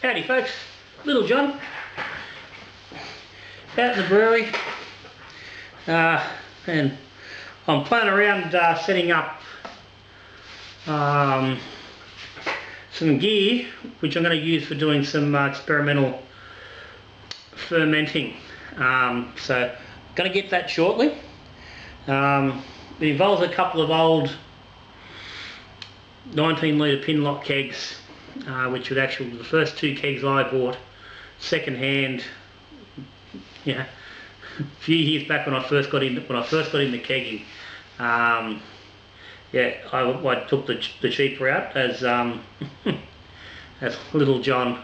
Howdy folks, Little John out in the brewery, and I'm playing around setting up some gear which I'm going to use for doing some experimental fermenting. So going to get that shortly. It involves a couple of old 19 litre pin lock kegs, which would actually the first two kegs I bought second hand, a few years back when I first got into kegging. I took the cheap route as as Little John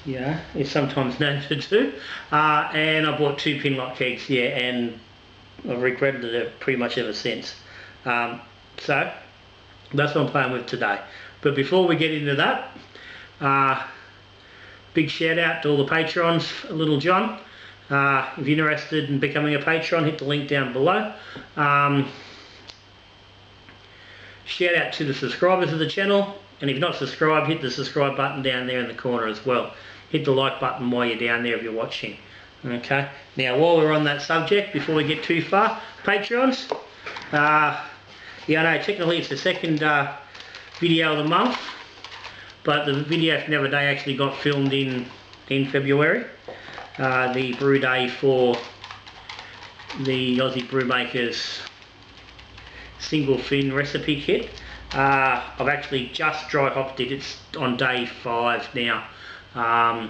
is sometimes known to do, and I bought two pin lock kegs, and I've regretted it pretty much ever since. So that's what I'm playing with today. But before we get into that, big shout out to all the patrons for Little John. If you're interested in becoming a patron, hit the link down below. Shout out to the subscribers of the channel, and if you're not subscribed, hit the subscribe button down there in the corner as well. Hit the like button while you're down there if you're watching. Okay, now while we're on that subject, before we get too far, patrons, I know technically it's the second video of the month, but the video from the other day actually got filmed in February, the brew day for the Aussie Brewmakers single fin recipe kit. I've actually just dry hopped it. It's on day 5 now,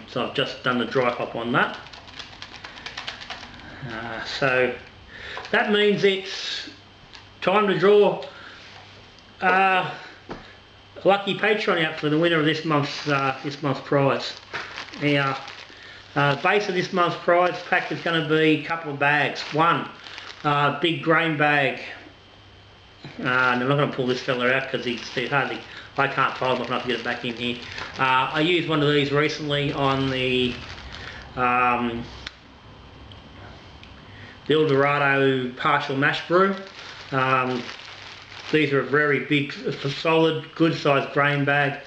so I've just done the dry hop on that. So that means it's time to draw a lucky patron out for the winner of this month's prize. Now, base of this month's prize pack is going to be a couple of bags. One big grain bag. And I'm not going to pull this fella out because he's hardly, I can't fold him enough to get it back in here. I used one of these recently on the El Dorado partial mash brew. These are a very big, solid, good sized grain bag,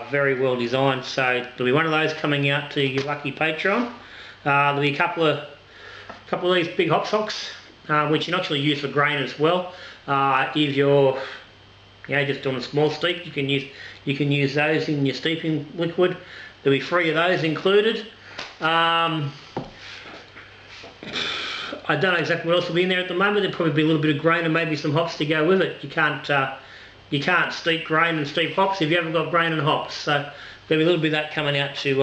very well designed. So there'll be one of those coming out to your lucky patron. There'll be a couple of these big hop socks, which you can actually use for grain as well. If you're just doing a small steep, you can use those in your steeping liquid. There'll be 3 of those included. I don't know exactly what else will be in there at the moment. There'll probably be a little bit of grain and maybe some hops to go with it. You can't steep grain and steep hops if you haven't got grain and hops. So there'll be a little bit of that coming out to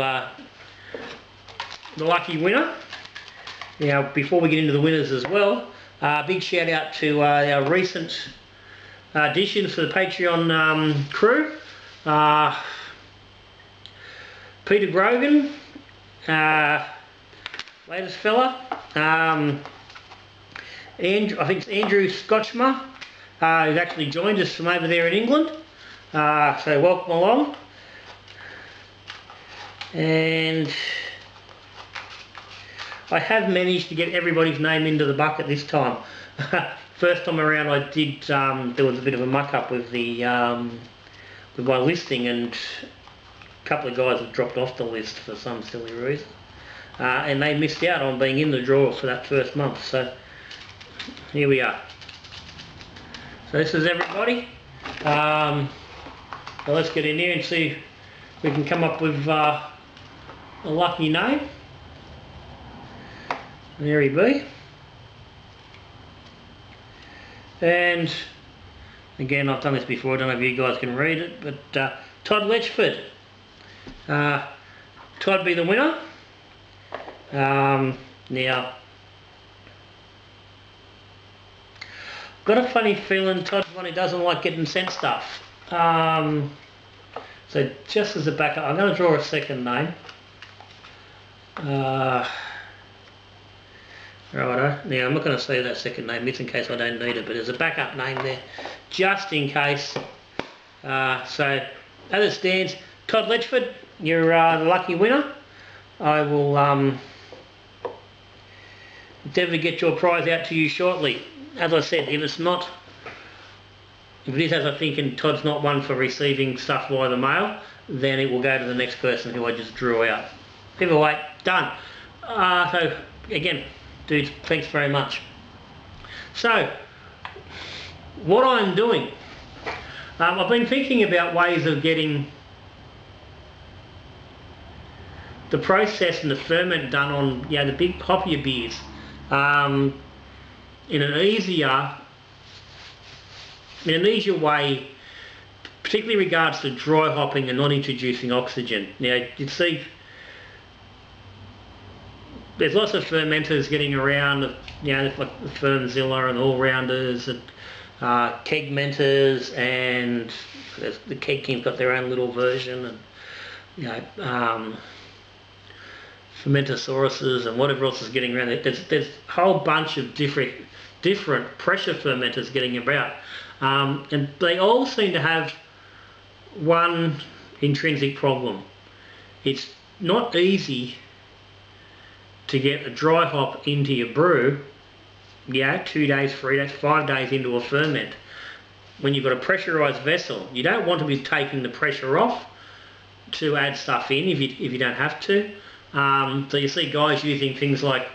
the lucky winner. Now, before we get into the winners as well, big shout out to our recent additions to the Patreon crew. Peter Grogan, latest fella. I think it's Andrew Scotchmer, who's actually joined us from over there in England. So welcome along. And I have managed to get everybody's name into the bucket this time. First time around I did, there was a bit of a muck up with the with my listing, and a couple of guys have dropped off the list for some silly reason. And they missed out on being in the draw for that first month. So here we are. So this is everybody. So let's get in there and see if we can come up with a lucky name. There he be. And again, I've done this before, I don't know if you guys can read it, but Todd Letchford. Todd be the winner. Now, got a funny feeling Todd's one who doesn't like getting sent stuff. So just as a backup, I'm going to draw a second name. Righto. Now I'm not going to say that second name, it's in case I don't need it, but there's a backup name there, just in case. So as it stands, Todd Letchford, you're the lucky winner. I will endeavour to get your prize out to you shortly. As I said, if it is as I think, and Todd's not one for receiving stuff via the mail, then it will go to the next person who I just drew out. Either way, done. So again, dudes, thanks very much. So what I'm doing, I've been thinking about ways of getting the process and the ferment done on the big hoppier beers in an easier way, particularly regards to dry hopping and not introducing oxygen. Now you'd see there's lots of fermenters getting around, like the Fermzilla and All-Rounders and Keg Mentors, and the Keg King's got their own little version, and Fermentosauruses and whatever else is getting around. There's a whole bunch of different pressure fermenters getting about, and they all seem to have one intrinsic problem. It's not easy to get a dry hop into your brew, 2 days, 3 days, 5 days into a ferment. When you've got a pressurized vessel, you don't want to be taking the pressure off to add stuff in if you don't have to. So you see guys using things like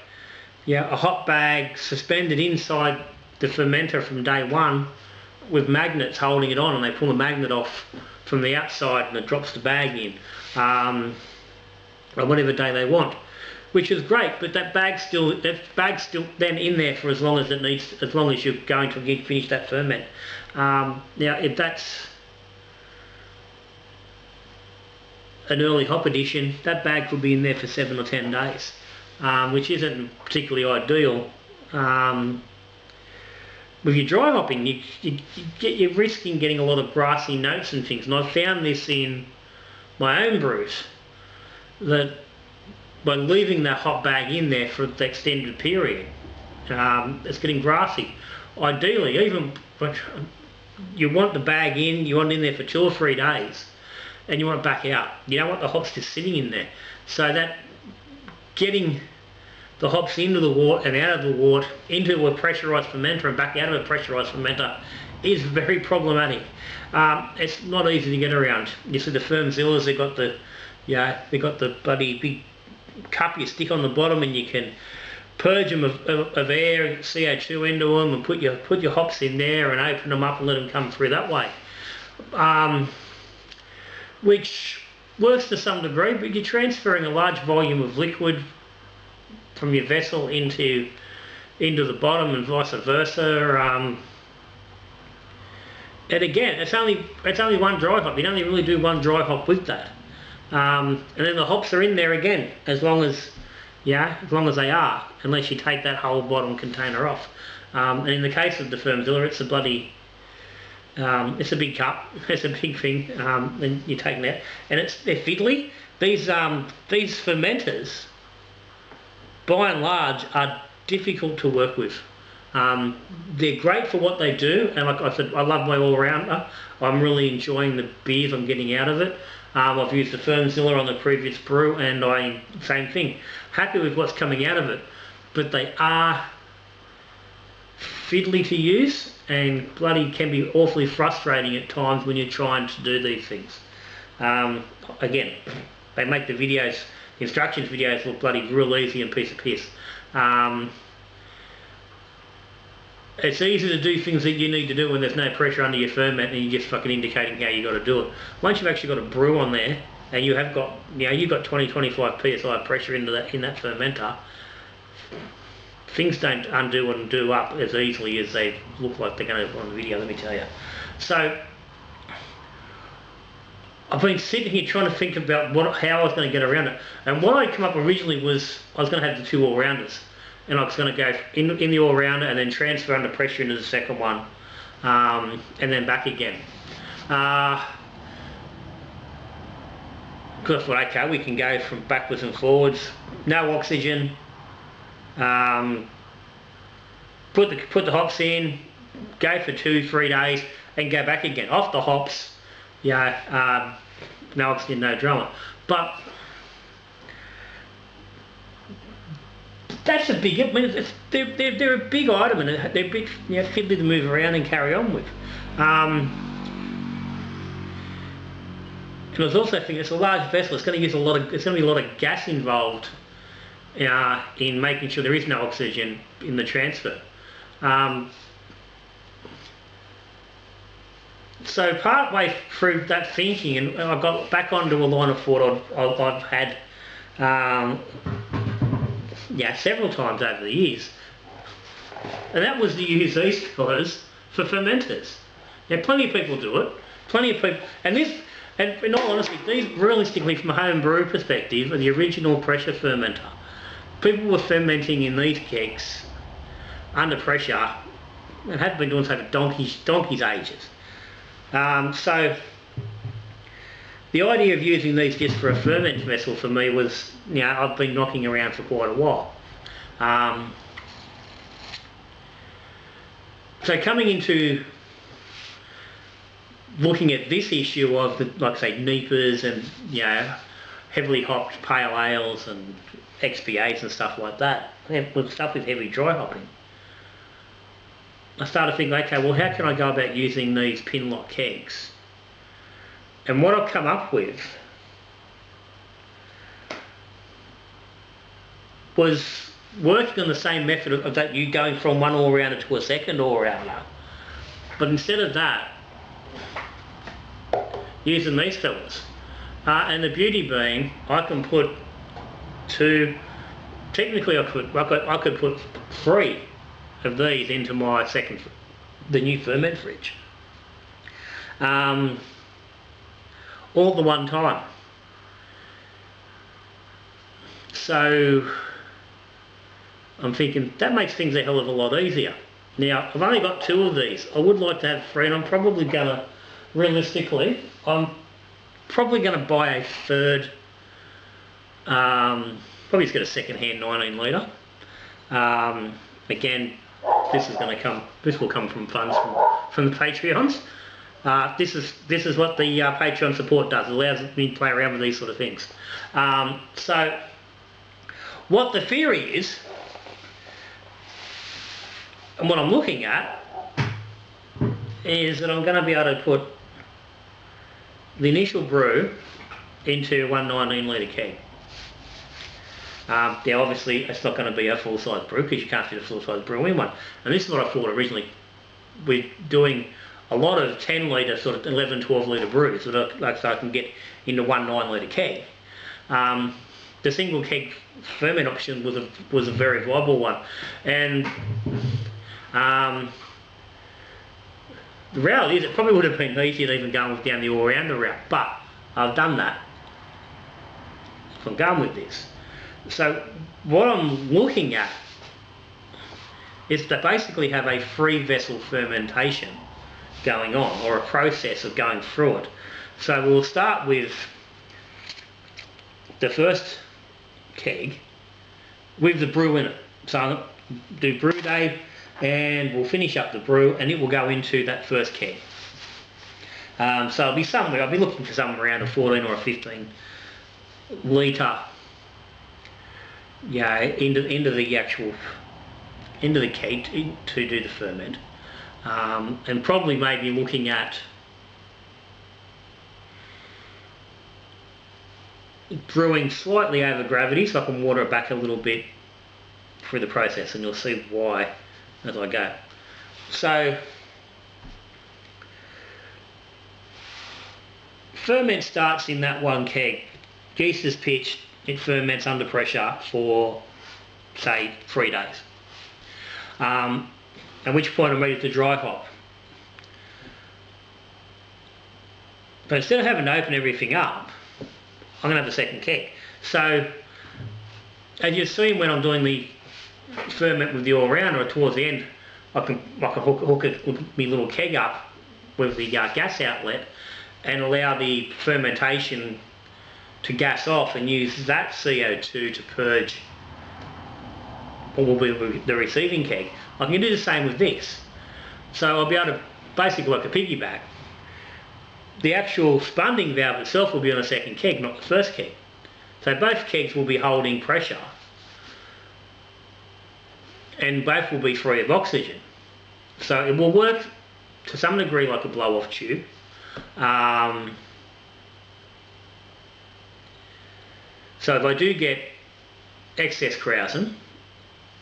a hop bag suspended inside the fermenter from day one with magnets holding it on, and they pull the magnet off from the outside and it drops the bag in on whatever day they want, which is great, but that bag's still then in there for as long as it needs, as long as you're going to finish that ferment. Now if that's an early hop edition, that bag could be in there for 7 or 10 days, which isn't particularly ideal. With your dry hopping, you're risking getting a lot of grassy notes and things, and I've found this in my own brews, that by leaving that hop bag in there for the extended period, it's getting grassy. Ideally, even you want the bag in, you want it in there for 2 or 3 days, and you want it back out. You don't want the hops just sitting in there. So that getting the hops into the wort and out of the wort, into a pressurized fermenter and back out of a pressurized fermenter, is very problematic. It's not easy to get around. You see the Fermzillas, they've got the bloody big cup you stick on the bottom, and you can purge them of air, CO2 into them, and put your hops in there and open them up and let them come through that way, which works to some degree, but you're transferring a large volume of liquid from your vessel into the bottom and vice versa. And again, it's only one dry hop. You only really do one dry hop with that. And then the hops are in there again, as long as they are, unless you take that whole bottom container off. And in the case of the Fermzilla, it's a bloody, it's a big cup, it's a big thing, and you're taking that, and they're fiddly. These fermenters, by and large, are difficult to work with. They're great for what they do, and like I said, I love my all-rounder. I'm really enjoying the beers I'm getting out of it. I've used the Fermzilla on the previous brew, and same thing, happy with what's coming out of it. But they are fiddly to use, and bloody can be awfully frustrating at times when you're trying to do these things. Again, they make the videos, the instructions videos, look bloody real easy and piece of piss. It's easy to do things that you need to do when there's no pressure under your ferment and you're just fucking indicating how you got to do it. Once you've actually got a brew on there and you have got, you've got 20-25 psi pressure in that fermenter, things don't undo and do up as easily as they look like they're going to on the video, let me tell you. So I've been sitting here trying to think about how I was going to get around it, and what I'd come up originally was I was going to have the 2 all-rounders, and I was going to go in the all-rounder and then transfer under pressure into the second one, and then back again. Because I thought, okay, we can go from backwards and forwards, no oxygen, put the hops in, go for 2-3 days, and go back again. Off the hops, no oxygen, no drama. But that's a big, I mean, they're a big item, and they're big, fiddly to move around and carry on with. was also thinking it's a large vessel. It's going to use it's going to be a lot of gas involved in making sure there is no oxygen in the transfer. So part way through that thinking, and I got back onto a line of thought I've had several times over the years, and that was to use these fellas for fermenters. Now plenty of people do it, plenty of people, and in all honesty, these realistically from a home brew perspective are the original pressure fermenter. People were fermenting in these kegs under pressure and have been doing so for donkey's ages. So the idea of using these just for a ferment vessel for me was, I've been knocking around for quite a while. So coming into looking at this issue of like say NEIPAs and heavily hopped pale ales and XPAs and stuff like that, with stuff with heavy dry hopping, I started thinking, okay, well, how can I go about using these pin lock kegs? And what I've come up with was working on the same method of that, you going from one all-rounder to a second all-rounder, but instead of that, using these fellas. And the beauty being, I can put technically I could put 3 of these into my the new ferment fridge, all at the one time. So I'm thinking that makes things a hell of a lot easier. Now I've only got 2 of these. I would like to have 3, and I'm probably gonna, realistically, I'm probably gonna buy a third. Probably just get a second-hand 19 litre. Again, this will come from funds from the Patreons. This is what the Patreon support does. It allows me to play around with these sort of things. So what the theory is, and what I'm looking at, is that I'm going to be able to put the initial brew into one 19 litre keg. Now obviously it's not going to be a full-size brew because you can't fit a full-size brew in one. And this is what I thought originally. We're doing a lot of 10 litre, sort of 11, 12 litre brews, so I can get into one 9 litre keg. The single keg ferment option was a very viable one. And the reality is it probably would have been easier to even go down the all-rounder route, but I've done that. So I'm going with this. So what I'm looking at is to basically have a free vessel fermentation going on, or a process of going through it. So we'll start with the first keg with the brew in it. So I'll do brew day and we'll finish up the brew and it will go into that first keg. So I'll be looking for somewhere around a 14 or a 15 litre into the keg to do the ferment, and probably maybe looking at brewing slightly over gravity so I can water it back a little bit through the process, and you'll see why as I go. So ferment starts in that one keg. Yeast is pitched, it ferments under pressure for say 3 days. At which point I'm ready to dry hop. But instead of having to open everything up, I'm going to have the second keg. So as you've seen when I'm doing the ferment with the all-rounder, towards the end I can hook my little keg up with the gas outlet and allow the fermentation to gas off and use that CO2 to purge what will be the receiving keg. I can do the same with this. So I'll be able to basically like a piggyback. The actual spunding valve itself will be on a second keg, not the first keg. So both kegs will be holding pressure and both will be free of oxygen. So it will work to some degree like a blow-off tube. So if I do get excess krausen,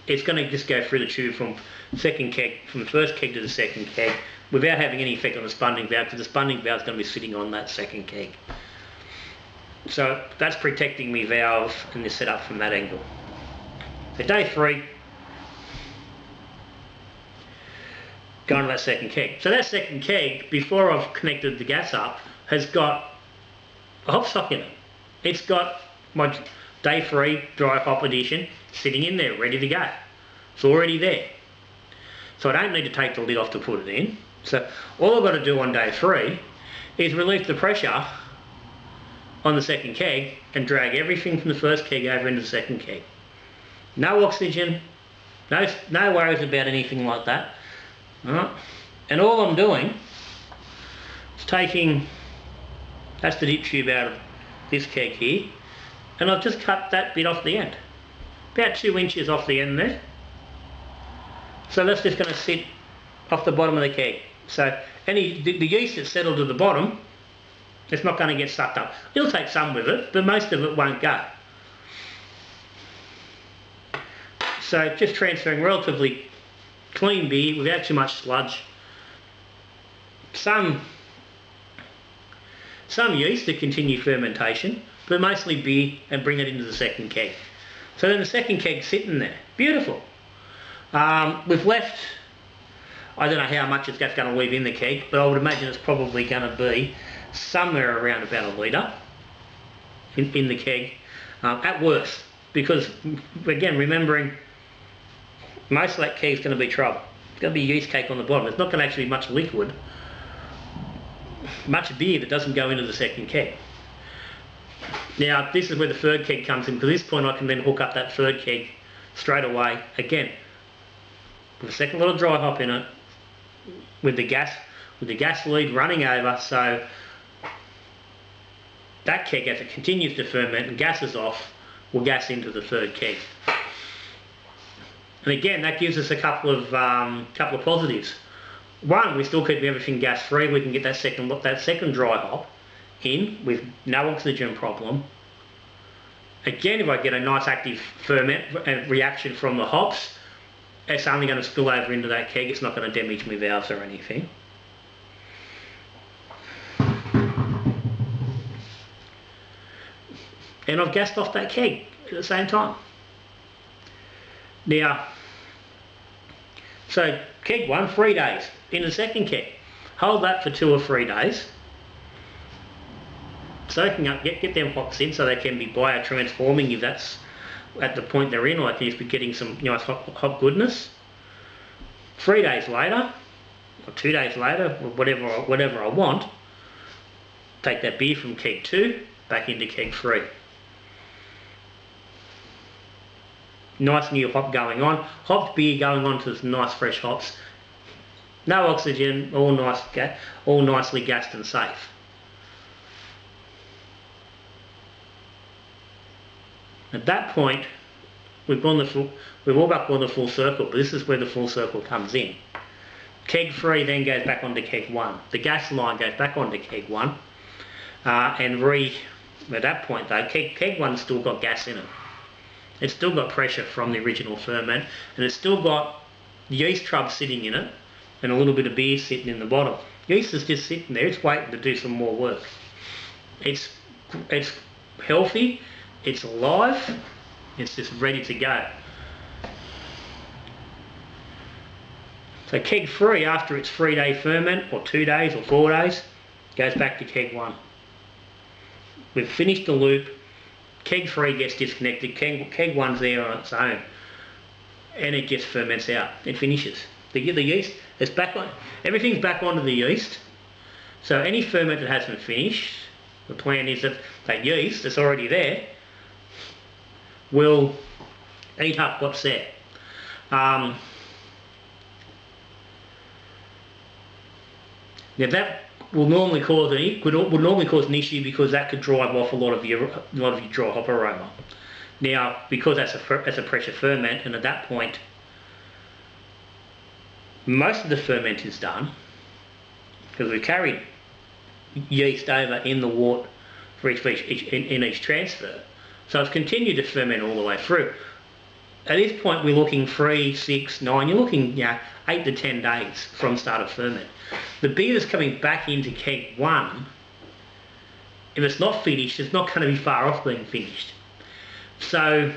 it's going to just go through the tube from the first keg to the second keg without having any effect on the spunding valve, because the spunding valve is going to be sitting on that second keg. So that's protecting my valve and this setup from that angle. So day 3, going to that second keg. So that second keg, before I've connected the gas up, has got a hop stock in it. It's got my day 3 dry hop addition sitting in there, ready to go. It's already there. So I don't need to take the lid off to put it in. So all I've got to do on day 3 is relieve the pressure on the second keg and drag everything from the first keg over into the second keg. No oxygen, no worries about anything like that. Alright, and all I'm doing is taking, that's the dip tube out of this keg here, and I've just cut that bit off the end, about 2 inches off the end there. So that's just going to sit off the bottom of the keg. So the yeast that's settled to the bottom, it's not going to get sucked up. It'll take some with it, but most of it won't go. So just transferring relatively clean beer without too much sludge. Some yeast to continue fermentation, but mostly beer, and bring it into the second keg. So then the second keg's sitting there. Beautiful. We've left, I don't know how much it's going to leave in the keg, but I would imagine it's probably going to be somewhere around about 1 litre in the keg, at worst, because again, remembering most of that keg is going to be trouble. It's going to be yeast cake on the bottom. It's not going to actually be much liquid, much beer that doesn't go into the second keg. Now this is where the third keg comes in, because at this point I can then hook up that third keg straight away, again with a second little dry hop in it, with the gas lead running over, so that keg, as it continues to ferment and gas is off, will gas into the third keg. And again, that gives us a couple of positives. One, we still keep everything gas free. We can get that second dry hop in with no oxygen problem. Again, if I get a nice active ferment reaction from the hops, it's only going to spill over into that keg. It's not going to damage my valves or anything. And I've gassed off that keg at the same time. Now, so keg 1, 3 days in the second keg. Hold that for 2 or 3 days. Soaking up, get them hops in so they can be biotransforming if that's at the point they're in, or I can just be getting some nice hop goodness. 3 days later, or 2 days later, or whatever I want, take that beer from keg 2 back into keg 3. Nice new hop going on, hopped beer going on to some nice fresh hops. No oxygen, all nicely gassed and safe. At that point, we've all back on the full circle, but this is where the full circle comes in. Keg 3 then goes back onto keg 1. The gas line goes back onto keg 1, at that point though, keg 1's still got gas in it. It's still got pressure from the original ferment, and it's still got yeast trub sitting in it, and a little bit of beer sitting in the bottom. Yeast is just sitting there, it's waiting to do some more work. It's healthy, it's alive, it's just ready to go. So keg 3, after its 3-day ferment, or 2 days or 4 days, goes back to keg 1. We've finished the loop. Keg 3 gets disconnected, keg 1's there on its own, and it just ferments out. It finishes. The yeast is back on. Everything's back onto the yeast. So any ferment that hasn't finished, the plan is that that yeast that's already there will eat up what's there. Now that will normally cause an issue, because that could drive off a lot of your dry hop aroma. Now, because that's a pressure ferment, and at that point most of the ferment is done, because we've carried yeast over in the wort for each transfer. So it's continued to ferment all the way through. At this point we're looking 3, 6, 9, you're looking 8 to 10 days from start of ferment. The beer that's coming back into keg 1, if it's not finished, it's not going to be far off being finished. So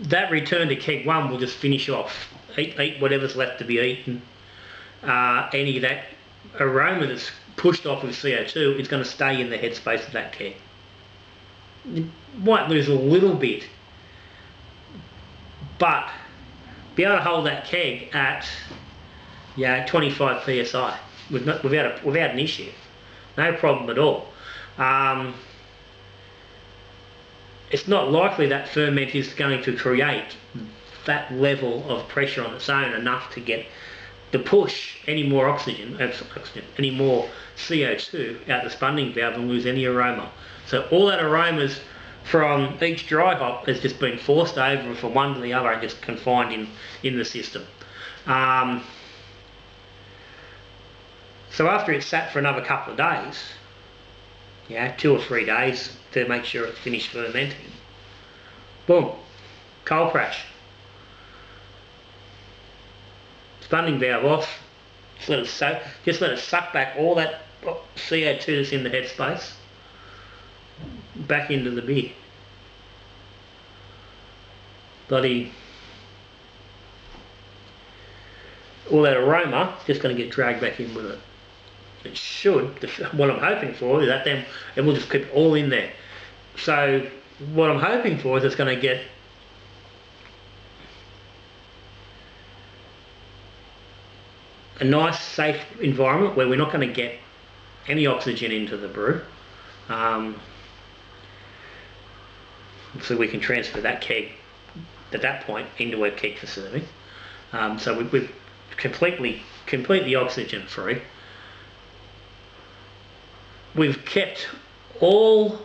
that return to keg 1 will just finish off, eat whatever's left to be eaten. Any of that aroma that's pushed off with CO2 is going to stay in the headspace of that keg. You might lose a little bit, but be able to hold that keg at 25 psi without an issue, no problem at all. It's not likely that ferment is going to create that level of pressure on its own enough to push any more oxygen, any more CO2 out the spunding valve and lose any aroma. So all that aromas from each dry hop has just been forced over from one to the other and just confined in the system. So after it's sat for another couple of days, 2 or 3 days to make sure it's finished fermenting, boom, cold crash. Spunding valve off, just let it suck back all that CO2 that's in the headspace back into the beer. All that aroma just going to get dragged back in with it. It should, what I'm hoping for is that then it will just keep it all in there. So what I'm hoping for is it's going to get a nice safe environment where we're not going to get any oxygen into the brew. So we can transfer that keg at that point into a keg for serving. So we're completely oxygen free. We've kept all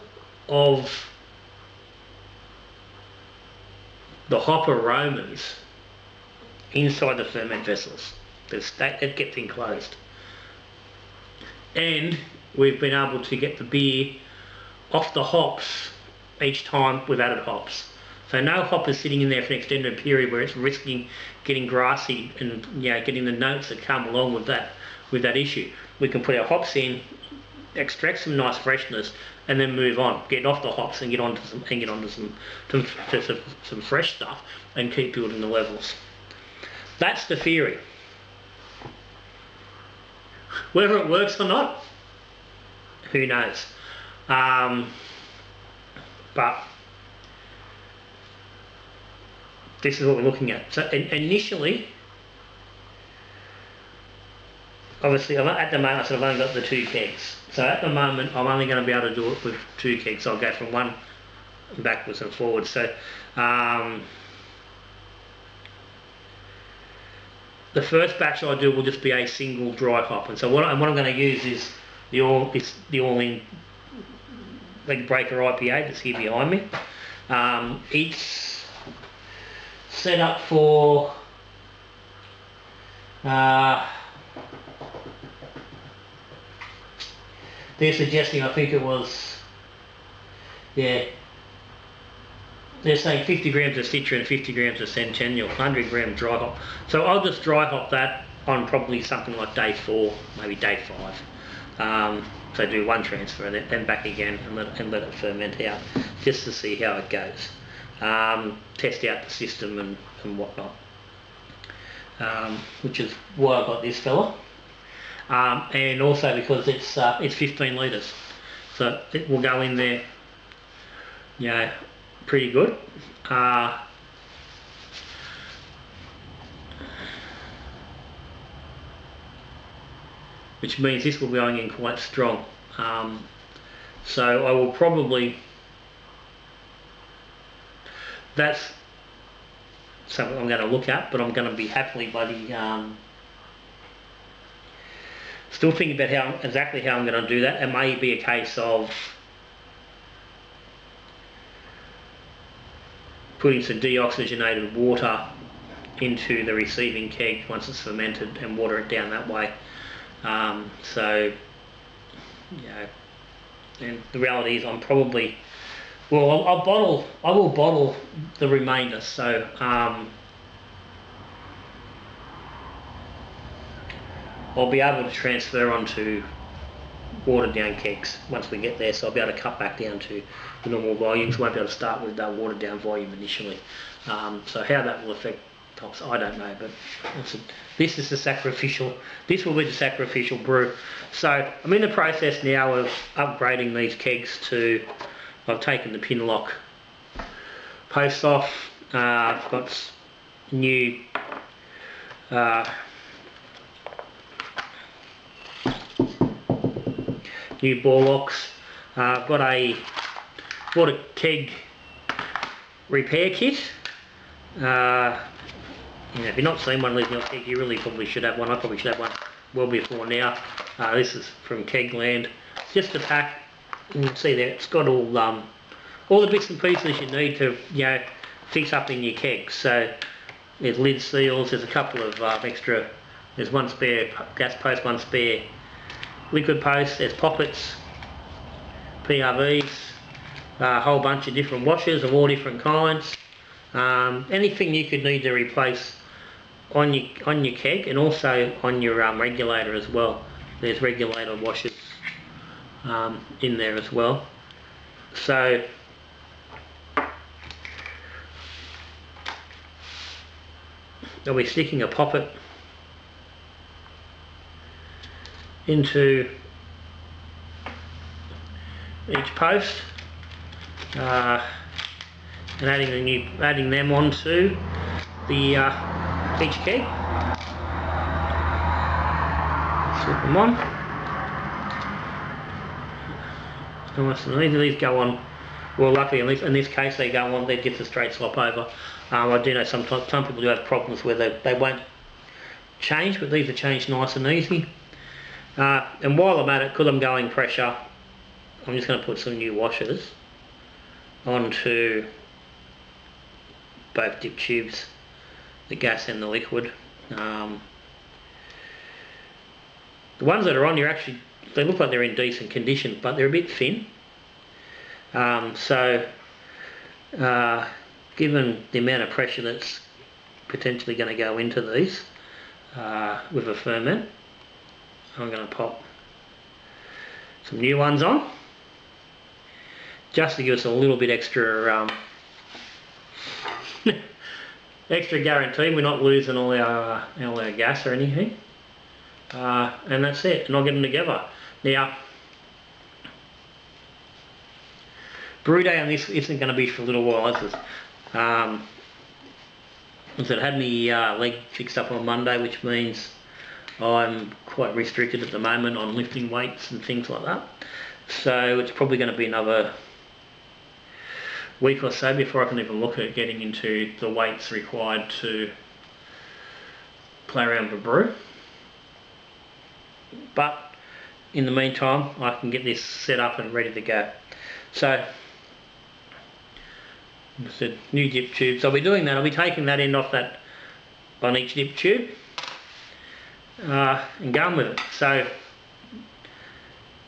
of the hop aromas inside the ferment vessels. It gets enclosed. And we've been able to get the beer off the hops each time we've added hops. So no hop is sitting in there for an extended period where it's risking getting grassy and getting the notes that come along with that issue. We can put our hops in, extract some nice freshness, and then move on, get off the hops and get onto some fresh stuff and keep building the levels. That's the theory. Whether it works or not, who knows? But this is what we're looking at. So initially, obviously at the moment I've only got the 2 kegs. So at the moment I'm only going to be able to do it with 2 kegs. I'll go from one backwards and forwards. So the first batch I do will just be a single dry hop, and so what I'm going to use is the all-in leg breaker IPA that's here behind me. It's set up for they're suggesting, I think it was, they're saying 50 grams of Citra and 50 grams of Centennial, 100 gram dry hop. So I'll just dry hop that on probably something like day 4, maybe day 5. So do one transfer and then back again and let it ferment out, just to see how it goes. Test out the system and whatnot. Which is why I got this fella. And also because it's 15 litres, so it will go in there, pretty good. Which means this will be going in quite strong. So I will probably, that's something I'm going to look at, but I'm going to be happily still thinking about exactly how I'm going to do that. It may be a case of putting some deoxygenated water into the receiving keg once it's fermented and water it down that way. So And the reality is I'm probably, well, I will bottle the remainder, so I'll be able to transfer onto watered down kegs once we get there, so I'll be able to cut back down to the normal volumes. Won't be able to start with that watered down volume initially. So how that will affect tops, I don't know, but this is the sacrificial, this will be the sacrificial brew. So I'm in the process now of upgrading these kegs to, I've taken the pin lock posts off, I've got new new ball locks. I've bought a Keg Repair Kit. You know, if you've not seen one of these in your keg, you really probably should have one. I probably should have one well before now. This is from Kegland. It's just a pack. You can see there, it's got all the bits and pieces you need to, you know, fix up in your keg. So there's lid seals. There's a couple of extra. There's one spare gas post, one spare liquid post. There's pockets, PRVs, a whole bunch of different washers of all different kinds. Anything you could need to replace on your keg, and also on your regulator as well. There's regulator washers in there as well. So I'll be sticking a poppet into each post and adding them onto the each keg. Slip them on. Nice and easy. These go on. Well, luckily in this case they go on. They get the straight swap over. I do know some people do have problems where they won't change, but these are changed nice and easy. And while I'm at it, because I'm going pressure, I'm just going to put some new washers onto both dip tubes, the gas and the liquid. The ones that are on here actually, they look like they're in decent condition, but they're a bit thin. Given the amount of pressure that's potentially going to go into these with a ferment, I'm going to pop some new ones on, just to give us a little bit extra extra guarantee we're not losing all our gas or anything. And that's it, and I'll get them together. Now, brew day on this isn't going to be for a little while. I had my leg fixed up on Monday, which means I'm quite restricted at the moment on lifting weights and things like that. So it's probably going to be another week or so before I can even look at getting into the weights required to play around with brew. But in the meantime, I can get this set up and ready to go. So, like I said, new dip tubes. I'll be doing that. I'll be taking that end off that on each dip tube and going with it. So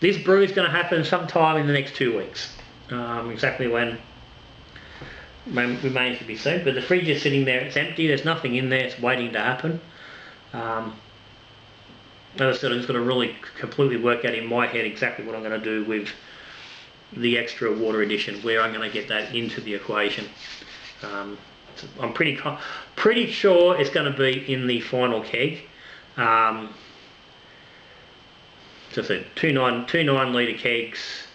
this brew is going to happen sometime in the next 2 weeks. Exactly when remains to be seen. But the fridge is sitting there. It's empty. There's nothing in there. It's waiting to happen. As I said, I'm just going to really completely work out in my head exactly what I'm going to do with the extra water addition, where I'm going to get that into the equation. I'm pretty sure it's going to be in the final keg. So I said, two 9 litre kegs.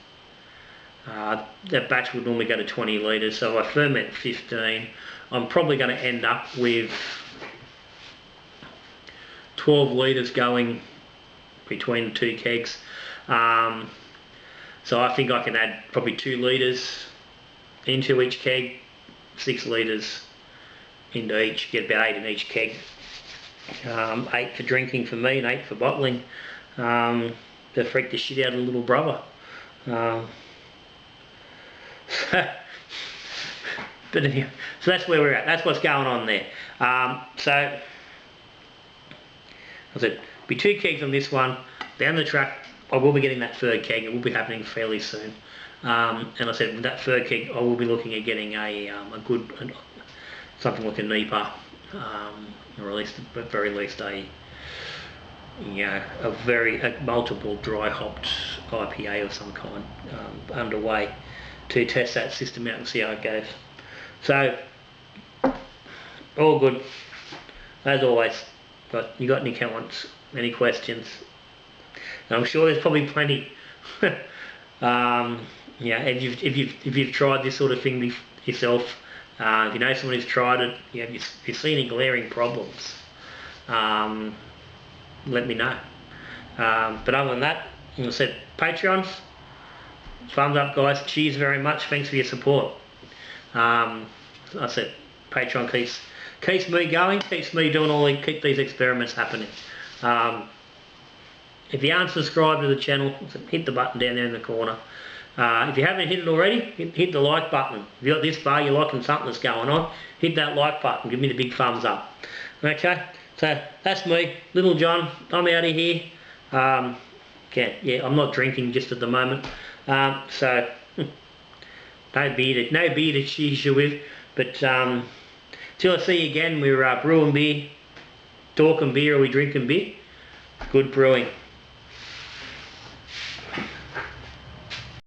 That batch would normally go to 20 litres, so if I ferment 15, I'm probably going to end up with 12 litres going between 2 kegs. So I think I can add probably 2 litres into each keg, 6 litres into each, get about 8 in each keg. 8 for drinking for me and 8 for bottling, to freak the shit out of little brother. But anyway, so that's where we're at. That's what's going on there. So I said, be 2 kegs on this one. Down the track, I will be getting that third keg. It will be happening fairly soon. And I said with that third keg, I will be looking at getting something like a NEIPA, or at least at the very least a multiple dry hopped IPA of some kind underway to test that system out and see how it goes. So all good as always. But you got any comments, any questions? And I'm sure there's probably plenty. If you've tried this sort of thing yourself, if you know someone who's tried it, if you see any glaring problems, let me know. But other than that, as I said, Patreons, thumbs up guys, cheers very much, thanks for your support. I said Patreon keeps me going, keeps me doing keep these experiments happening. If you aren't subscribed to the channel, hit the button down there in the corner. If you haven't hit it already, hit the like button. If you got this far, you're liking something that's going on, hit that like button, give me the big thumbs up. Okay, so that's me, Little John, I'm out of here. I'm not drinking just at the moment, so no beer to cheese you with, but till I see you again, we're brewing beer, talking beer, or we drinking beer. Good brewing.